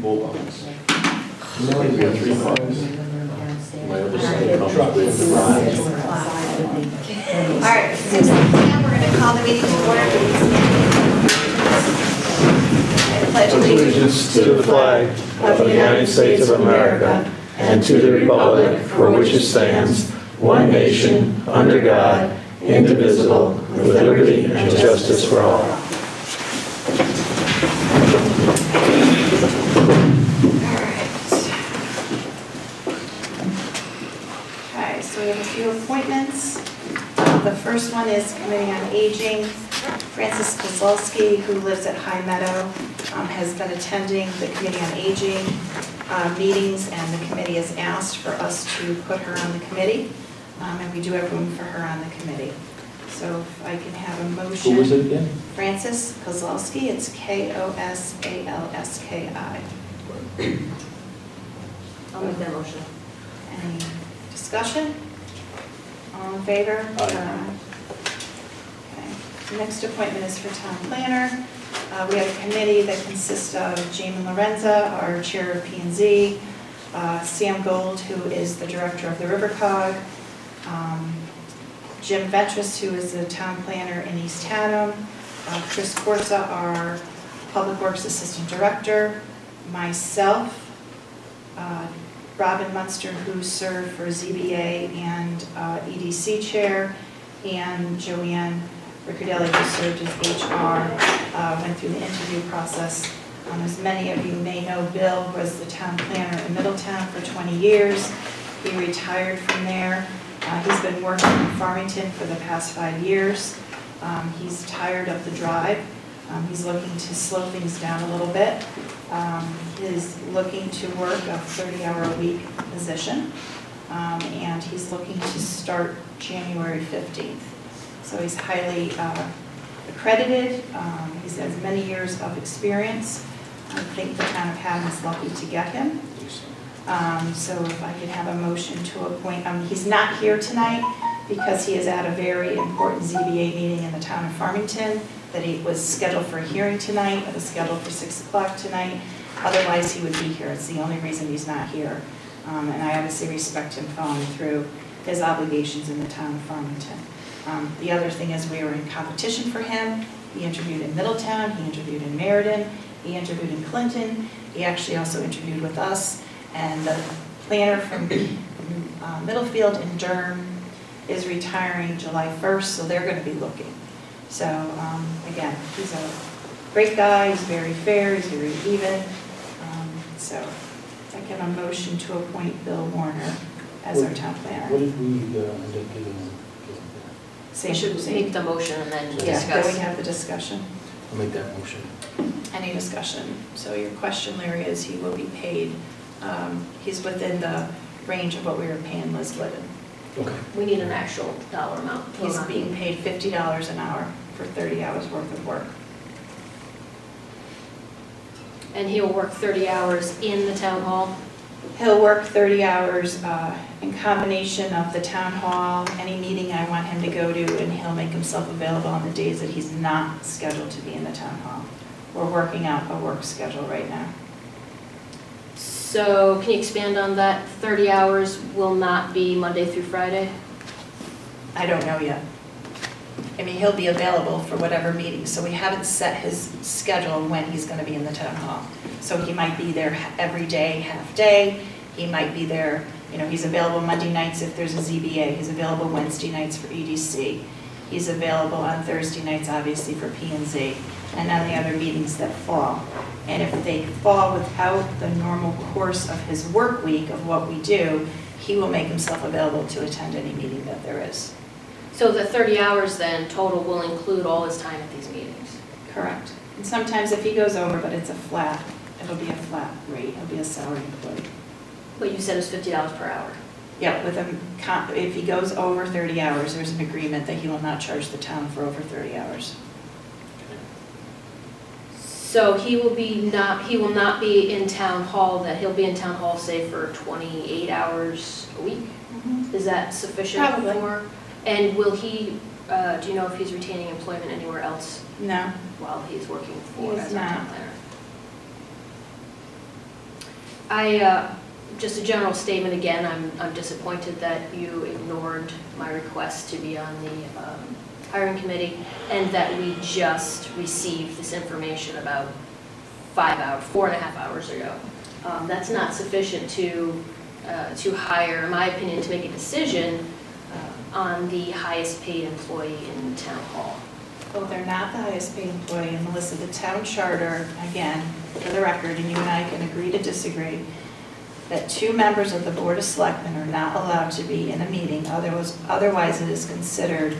bulldogs. No, We got 3 dogs. My other son comes with the rides. All right, 6 p.m., we're going to call the meeting to order. I pledge Allegiance to the flag of the United States of America and to the republic for which it stands, one nation, under God, indivisible, with liberty and justice for all. Okay, so we have a few appointments. The first one is Committee on Aging. Francis Kozlowski, who lives at High Meadow, has been attending the Committee on Aging meetings, and the committee has asked for us to put her on the committee, and we do have room for her on the committee. So if I can have a motion. Who was it again? Francis Kozlowski, it's Kosalski. I'll make that motion. Any discussion? All in favor? Aye. Okay. Next appointment is for town planner. We have a committee that consists of Jamin Lorenza, our chair of P&Z, Sam Gold, who is the director of the RiverCog, Jim Vetras, who is the town planner in East Haddam, Chris Corsa, our public works assistant director, myself, Robin Munster, who served for ZBA and EDC chair, and Joanne Riccardelli, who served as HR, went through the interview process. As many of you may know, Bill was the town planner in Middletown for 20 years. He retired from there. He's been working in Farmington for the past 5 years. He's tired of the drive. He's looking to slow things down a little bit. He's looking to work a 30-hour-a-week position, and he's looking to start January 15th. So he's highly accredited. He has many years of experience. I think the town of Haddam is lucky to get him. So if I could have a motion to appoint, he's not here tonight because he is at a very important ZBA meeting in the town of Farmington that he was scheduled for a hearing tonight. It was scheduled for 6 o'clock tonight. Otherwise, he would be here. It's the only reason he's not here. And I obviously respect him following through his obligations in the town of Farmington. The other thing is we were in competition for him. He interviewed in Middletown, he interviewed in Meriden, he interviewed in Clinton. He actually also interviewed with us. And the planner from Middlefield and Durham is retiring July 1st, so they're going to be looking. So again, he's a great guy, he's very fair, he's very even. So I can have a motion to appoint Bill Warner as our town planner. What did we end up getting? We should make the motion and then Yeah, then discuss. we have the discussion. I'll make that motion. Any discussion? So your question, Larry, is he will be paid, he's within the range of what we were paying Liz Glidden. Okay. We need an actual dollar amount. He's being paid $50 an hour for 30 hours worth of work. And he'll work 30 hours in the town hall? He'll work 30 hours in combination of the town hall, any meeting I want him to go to, and he'll make himself available on the days that he's not scheduled to be in the town hall. We're working out a work schedule right now. So can you expand on that? 30 hours will not be Monday through Friday? I don't know yet. I mean, he'll be available for whatever meeting, so we haven't set his schedule when he's going to be in the town hall. So he might be there every day, half day. He might be there, he's available Monday nights if there's a ZBA. He's available Wednesday nights for EDC. He's available on Thursday nights, obviously, for P&Z, and on the other meetings that fall. And if they fall without the normal course of his work week of what we do, he will make himself available to attend any meeting that there is. So the 30 hours then total will include all his time at these meetings? Correct. And sometimes if he goes over, but it'll be a flat rate, he'll be a salary employee. But you said it's $50 per hour? Yeah, if he goes over 30 hours, there's an agreement that he will not charge the town for over 30 hours. So he will not be in town hall, that he'll be in town hall, say, for 28 hours a week? Is that sufficient? Probably. For? And will he, do you know if he's retaining employment anywhere else No. while he's working for He is as our town not. planner? Just a general statement again, I'm disappointed that you ignored my request to be on the hiring committee, and that we just received this information about 4.5 hours ago. That's not sufficient to hire, in my opinion, to make a decision on the highest paid employee in town hall. Well, they're not the highest paid employee, and Melissa, the town charter, again, for the record, and you and I can agree to disagree, that 2 members of the Board of Selectmen are not allowed to be in a meeting, otherwise it is considered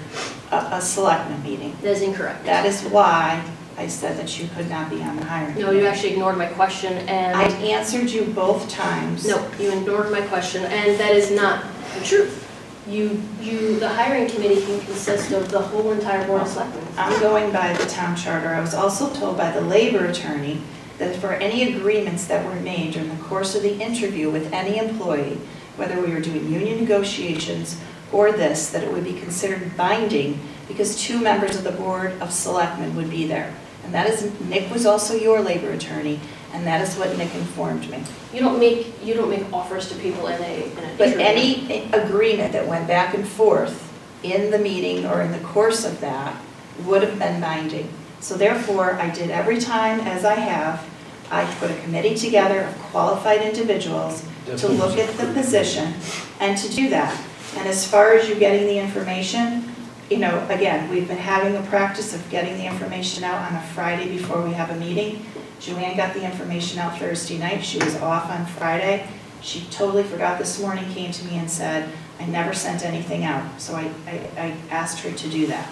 a selectmen meeting. That is incorrect. That is why I said that you could not be on the hiring No, committee. you actually ignored my question, and... I answered you both times. No, you ignored my question, and that is not the truth. The hiring committee can consist of the whole entire Board of Selectmen. I'm going by the town charter. I was also told by the labor attorney that for any agreements that were made during the course of the interview with any employee, whether we were doing union negotiations or this, that it would be considered binding because 2 members of the Board of Selectmen would be there. And that is, Nick was also your labor attorney, and that is what Nick informed me. You don't make offers to people in a But interview. any agreement that went back and forth in the meeting or in the course of that would have been binding. So therefore, I did every time, as I have, I put a committee together of qualified individuals to look at the position and to do that. And as far as you getting the information, you know, again, we've been having a practice of getting the information out on a Friday before we have a meeting. Joanne got the information out Thursday night. She was off on Friday. She totally forgot this morning, came to me and said, I never sent anything out. So I asked her to do that.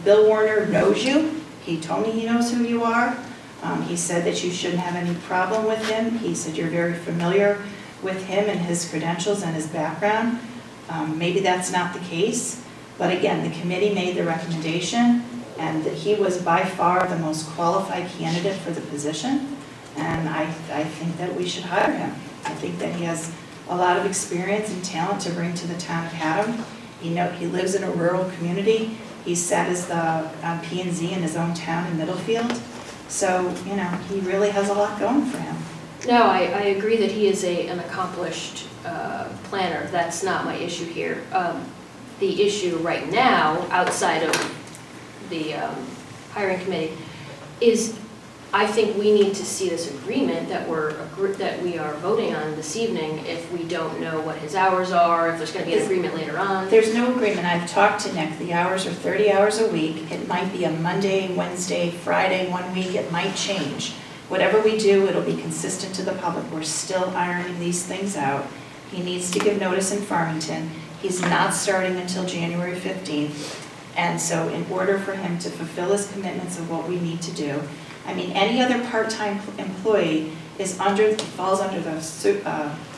Bill Warner knows you. He told me he knows who you are. He said that you shouldn't have any problem with him. He said you're very familiar with him and his credentials and his background. Maybe that's not the case, but again, the committee made the recommendation, and that he was by far the most qualified candidate for the position, and I think that we should hire him. I think that he has a lot of experience and talent to bring to the town of Haddam. He lives in a rural community. He sat as the P&Z in his own town in Middlefield. So, you know, he really has a lot going for him. No, I agree that he is an accomplished planner. That's not my issue here. The issue right now, outside of the hiring committee, is I think we need to see this agreement that we are voting on this evening if we don't know what his hours are, if there's going to be an agreement later on. There's no agreement. I've talked to Nick. The hours are 30 hours a week. It might be a Monday, Wednesday, Friday, one week. It might change. Whatever we do, it'll be consistent to the public. We're still ironing these things out. He needs to give notice in Farmington. He's not starting until January 15th. And so in order for him to fulfill his commitments of what we need to do, I mean, any other part-time employee falls under the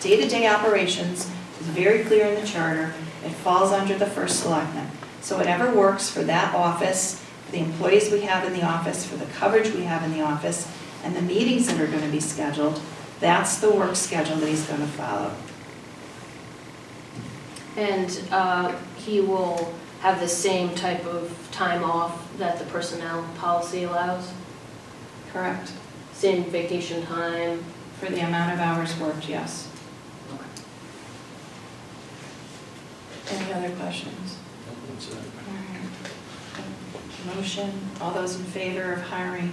day-to-day operations, is very clear in the charter. It falls under the first selectman. So whatever works for that office, for the employees we have in the office, for the coverage we have in the office, and the meetings that are going to be scheduled, that's the work schedule that he's going to follow. And he will have the same type of time off that the personnel policy allows? Correct. Same vacation time? For the amount of hours worked, yes. Any other questions? Motion, all those in favor of hiring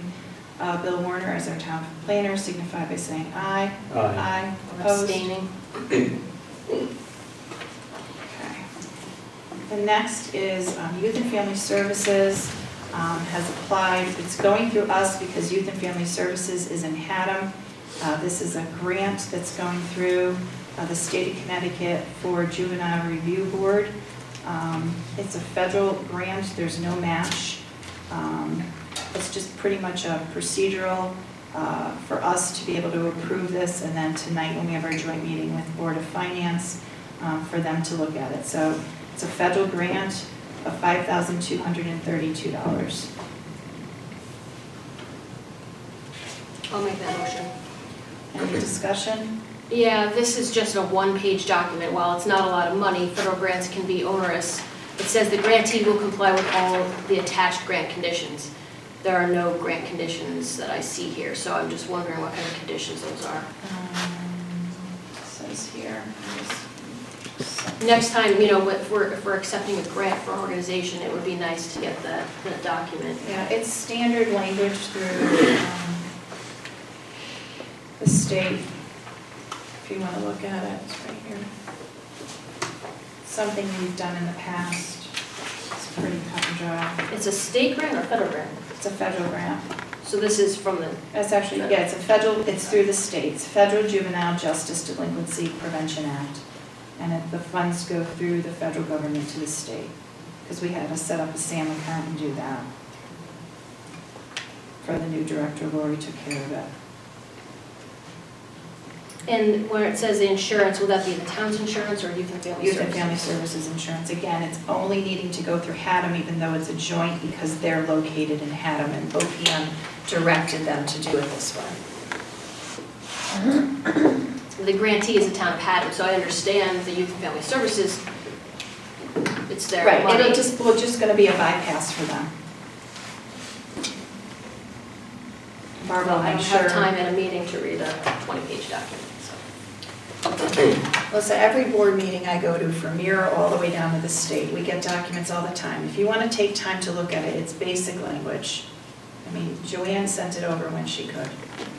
Bill Warner as our town planner signify by saying aye. Aye. Opposed? Abstaining? Okay. The next is Youth and Family Services has applied. It's going through us because Youth and Family Services is in Haddam. This is a grant that's going through the state of Connecticut for Juvenile Review Board. It's a federal grant. There's no match. It's just pretty much a procedural for us to be able to approve this, and then tonight when we have our joint meeting with Board of Finance for them to look at it. So it's a federal grant of $5,232. I'll make that motion. Any discussion? Yeah, this is just a one-page document. While it's not a lot of money, federal grants can be onerous. It says the grantee will comply with all the attached grant conditions. There are no grant conditions that I see here, so I'm just wondering what kind of conditions those are. is here. Next time, you know, if we're accepting a grant for an organization, it would be nice to get that document. Yeah, it's standard language through the state. If you want to look at it, it's right here. Something we've done in the past. It's pretty cut and dry. It's a state grant or federal grant? It's a federal grant. So this is from the, It's actually, yeah, it's a federal, it's through the states, Federal Juvenile Justice Delinquency Prevention Act. And the funds go through the federal government to the state, because we had to set up a SAM account and do that. For the new director, Lori took care of it. and where it says the insurance, will that be the town's insurance or Youth and Family Youth Services? and Family Services Insurance, again, it's only needing to go through Haddam, even though it's a joint, because they're located in Haddam, and OPM directed them to do it this way. The grantee is the town of Haddam, so I understand the Youth and Family Services, it's their Right, money. it'll just, well, just gonna be a bypass for them. Barbara Well, will I make don't sure. have time at a meeting to read a 20-page document, so. Listen, every board meeting I go to, from Mira all the way down to the state, we get documents all the time. If you want to take time to look at it, it's basic language. I mean, Joanne sent it over when she could.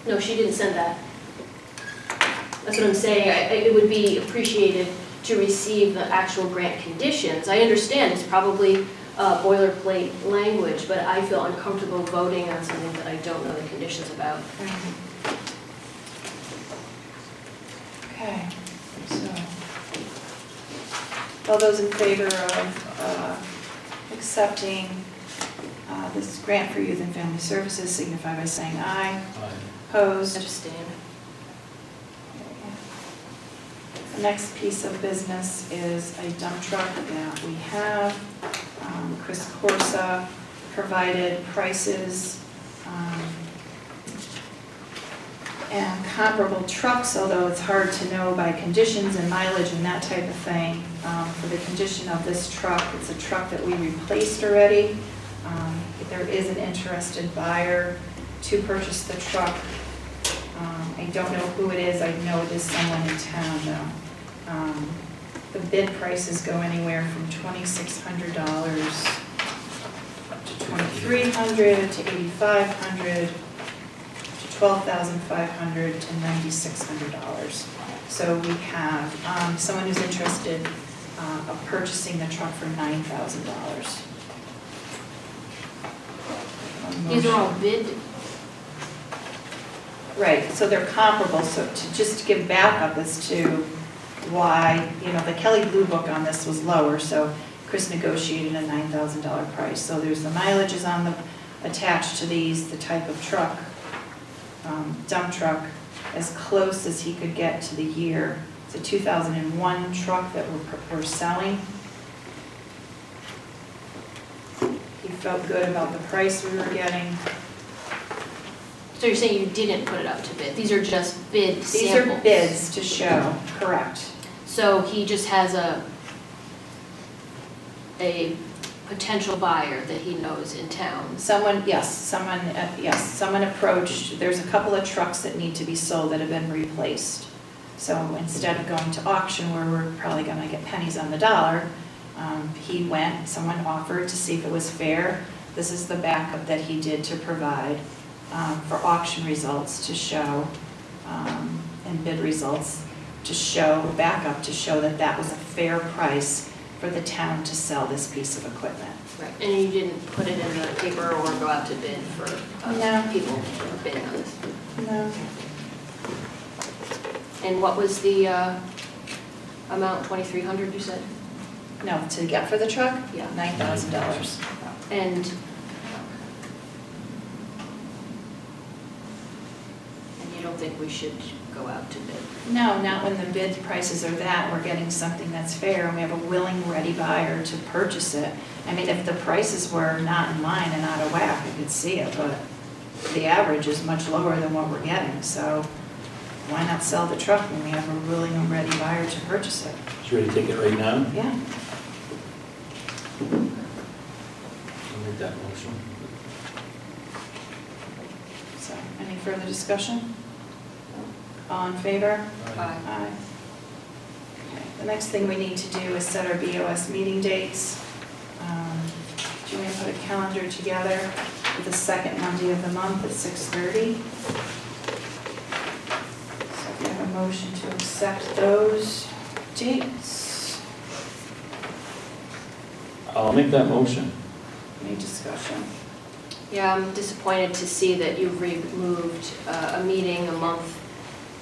No, she didn't send that. That's what I'm saying, it would be appreciated to receive the actual grant conditions. I understand it's probably boilerplate language, but I feel uncomfortable voting on something that I don't know the conditions about. Okay, so, all those in favor of accepting this grant for Youth and Family Services signify by saying aye. Opposed? Understand. The next piece of business is a dump truck that we have. Chris Corsa provided prices and comparable trucks, although it's hard to know by conditions and mileage and that type of thing. For the condition of this truck, it's a truck that we replaced already. If there is an interested buyer to purchase the truck, I don't know who it is, I know it is someone in town though. The bid prices go anywhere from $2,600 to $2,300 to $8,500 to $12,500 to $9,600. So we have someone who's interested of purchasing the truck for $9,000. These are all bid, Right, so they're comparable, so to just give backup as to why, you know, the Kelly Blue Book on this was lower, so Chris negotiated a $9,000 price. So there's the mileages on the, attached to these, the type of truck, dump truck, as close as he could get to the year. It's a 2001 truck that we're selling. He felt good about the price we were getting. so you're saying you didn't put it up to bid, these are just bid samples? These are bids to show, correct. So he just has a potential buyer that he knows in town? Someone approached, there's a couple of trucks that need to be sold that have been replaced. So instead of going to auction where we're probably gonna get pennies on the dollar, he went, someone offered to see if it was fair. This is the backup that he did to provide for auction results to show, and bid results to show, backup to show that that was a fair price for the town to sell this piece of equipment. Right, and you didn't put it in the paper or go out to bid for No. people who are bidding on this? No. And what was the amount, 2,300 you said? No, to get for the truck? Yeah. $9,000. And you don't think we should go out to bid? No, not when the bid prices are that, we're getting something that's fair, and we have a willing, ready buyer to purchase it. I mean, if the prices were not in line and out of whack, I could see it, but the average is much lower than what we're getting, so why not sell the truck when we have a willing and ready buyer to purchase it? Is you ready to take it right now? Yeah. I'll make that motion. So, any further discussion? All in favor? Aye. Aye. The next thing we need to do is set our BOS meeting dates. Do you want to put a calendar together for the second Monday of the month at 6:30? So if you have a motion to accept those dates, I'll make that motion. any discussion? Yeah, I'm disappointed to see that you've removed a meeting a month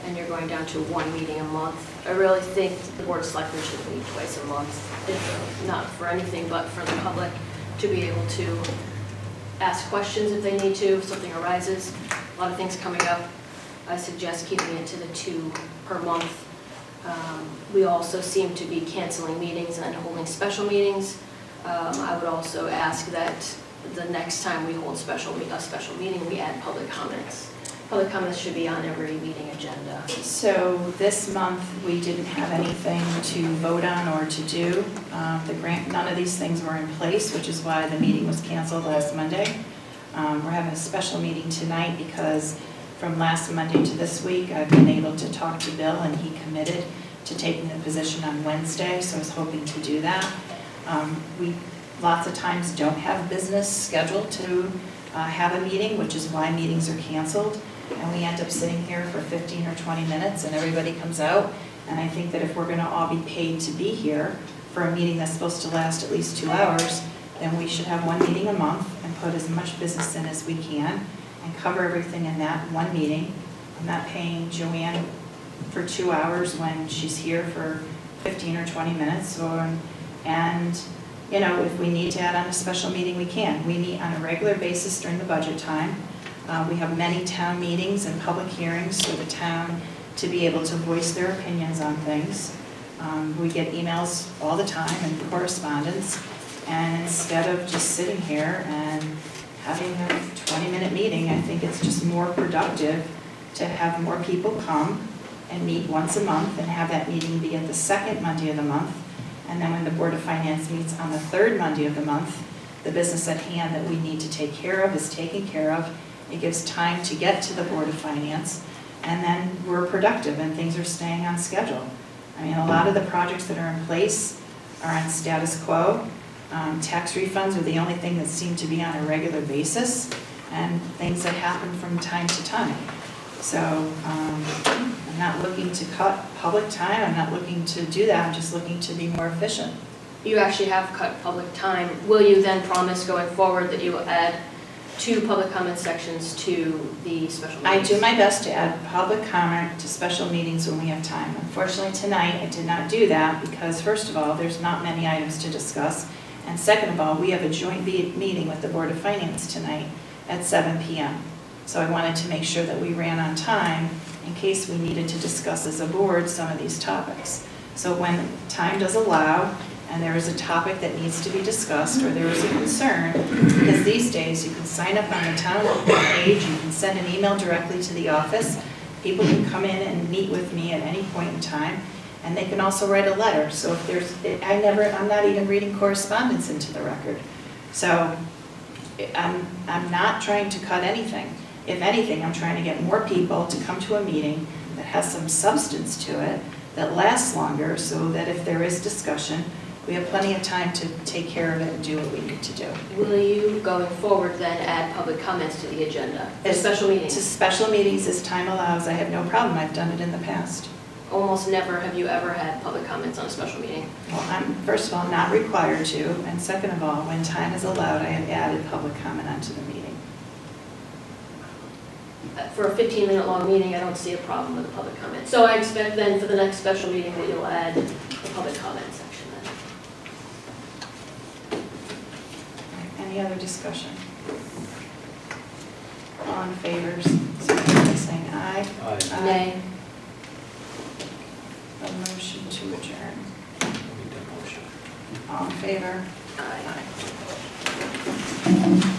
and you're going down to one meeting a month. I really think the Board of Selectmen should meet twice a month, if not for anything but for the public to be able to ask questions if they need to, if something arises. A lot of things coming up. I suggest keeping it to the 2 per month. We also seem to be canceling meetings and holding special meetings. I would also ask that the next time we hold a special meeting, we add public comments. Public comments should be on every meeting agenda. So this month, we didn't have anything to vote on or to do. The grant, none of these things were in place, which is why the meeting was canceled last Monday. We're having a special meeting tonight because from last Monday to this week, I've been able to talk to Bill and he committed to taking the position on Wednesday, so I was hoping to do that. We lots of times don't have business scheduled to have a meeting, which is why meetings are canceled. And we end up sitting here for 15 or 20 minutes and everybody comes out. And I think that if we're gonna all be paid to be here for a meeting that's supposed to last at least 2 hours, then we should have one meeting a month and put as much business in as we can and cover everything in that one meeting. I'm not paying Joanne for 2 hours when she's here for 15 or 20 minutes and you know, if we need to add on a special meeting, we can. We meet on a regular basis during the budget time. We have many town meetings and public hearings for the town to be able to voice their opinions on things. We get emails all the time and correspondence. And instead of just sitting here and having a 20-minute meeting, I think it's just more productive to have more people come and meet once a month and have that meeting be at the second Monday of the month. And then when the Board of Finance meets on the third Monday of the month, the business at hand that we need to take care of is taken care of. It gives time to get to the Board of Finance, and then we're productive and things are staying on schedule. I mean, a lot of the projects that are in place are on status quo. Tax refunds are the only thing that seem to be on a regular basis, and things that happen from time to time. So I'm not looking to cut public time, I'm not looking to do that, I'm just looking to be more efficient. You actually have cut public time. Will you then promise going forward that you will add 2 public comment sections to the special meetings? I do my best to add public comment to special meetings when we have time. Unfortunately, tonight I did not do that because first of all, there's not many items to discuss. And second of all, we have a joint meeting with the Board of Finance tonight at 7 p.m. So I wanted to make sure that we ran on time in case we needed to discuss as a board some of these topics. So when time does allow and there is a topic that needs to be discussed or there is a concern, because these days you can sign up on the town page, you can send an email directly to the office, people can come in and meet with me at any point in time, and they can also write a letter. So if there's, I'm not even reading correspondence into the record. So I'm not trying to cut anything. If anything, I'm trying to get more people to come to a meeting that has some substance to it, that lasts longer, so that if there is discussion, we have plenty of time to take care of it and do what we need to do. Will you, going forward, then add public comments to the agenda? As Special meetings? To special meetings as time allows, I have no problem. I've done it in the past. Almost never have you ever had public comments on a special meeting. Well, I'm, first of all, not required to, and second of all, when time is allowed, I have added public comment onto the meeting. For a 15-minute long meeting, I don't see a problem with a public comment. So I expect then for the next special meeting that you'll add the public comment section then. Any other discussion? All in favor, signify by saying aye. Aye. Nay. A motion to adjourn. I'll make that motion. All in favor? Aye. Aye.